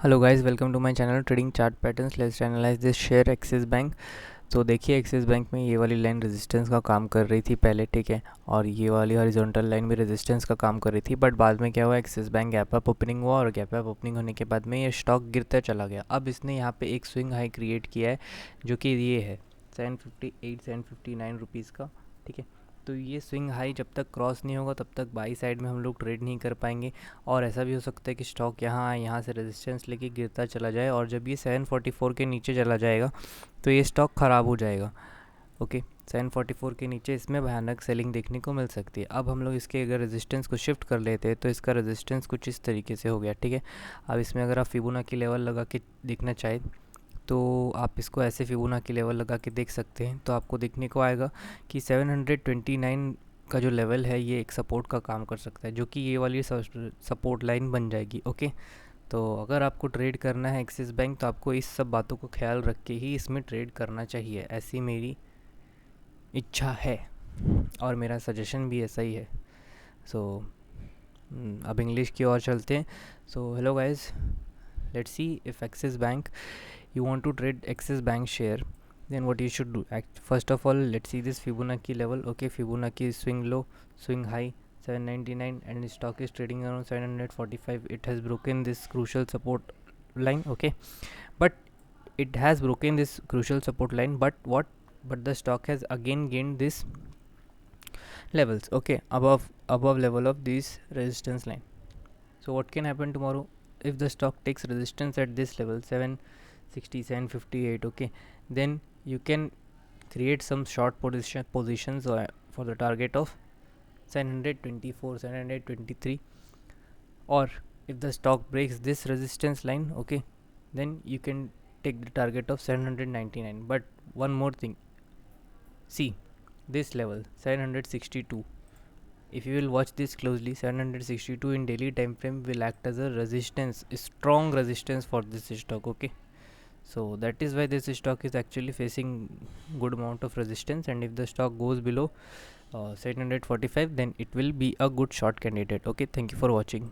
Hello guys, welcome to my channel trading chart patterns. Let's analyse this share Axis bank. तो देखिए, axis bank में ये वाली line resistance का काम कर रही थी पहले, ठीक है, और ये वाली हॉरिजॉन्टल लाइन भी रेजिस्टेंस का काम कर रही थी। बट बाद में क्या हुआ, axis bank gap up opening हुआ और गैप अप ओपनिंग होने के बाद में ये स्टॉक गिरता चला गया। अब इसने यहाँ पे एक स्विंग हाई क्रिएट किया है जो कि ये है 758 759 रुपीज़ का, ठीक है। तो ये स्विंग हाई जब तक क्रॉस नहीं होगा तब तक बाई साइड में हम लोग ट्रेड नहीं कर पाएंगे। और ऐसा भी हो सकता है कि स्टॉक यहाँ आए, यहाँ से रेजिस्टेंस लेके गिरता चला जाए, और जब ये 744 के नीचे चला जाएगा तो ये स्टॉक ख़राब हो जाएगा। ओके, 744 के नीचे इसमें भयानक सेलिंग देखने को मिल सकती है। अब हम लोग इसके अगर रेजिस्टेंस को शिफ्ट कर लेते हैं तो इसका रेजिस्टेंस कुछ इस तरीके से हो गया, ठीक है। अब इसमें अगर आप फिबोनाची लेवल लगा के देखना चाहें तो आप इसको ऐसे फिबोनाची लेवल लगा के देख सकते हैं। तो आपको देखने को आएगा कि 729 का जो लेवल है ये एक सपोर्ट का काम कर सकता है, जो कि ये वाली सपोर्ट लाइन बन जाएगी। ओके, तो अगर आपको ट्रेड करना है एक्सिस बैंक तो आपको इस सब बातों को ख्याल रख के ही इसमें ट्रेड करना चाहिए, ऐसी मेरी इच्छा है और मेरा सजेशन भी ऐसा ही है। सो अब इंग्लिश की ओर चलते हैं। So hello guys, let's see if Axis Bank, you want to trade Axis Bank share, then what you should do. First of all, let's see this Fibonacci level. Okay, Fibonacci swing low, swing high 799, and the stock is trading around 745. It has broken this crucial support line. Okay, but it has broken this crucial support line, but the stock has again gained this levels, okay, above level of this resistance line. So what can happen tomorrow if the stock takes resistance at this level 760 758? Okay, then you can create some short positions for the target of 724 723, or if the stock breaks this resistance line, okay, then you can take the target of 799. But one more thing, see this level 762, if you will watch this closely, 762 in daily time frame will act as a resistance, a strong resistance for this stock. Okay, so that is why this stock is actually facing good amount of resistance, and if the stock goes below 745, then it will be a good short candidate. Okay, thank you for watching.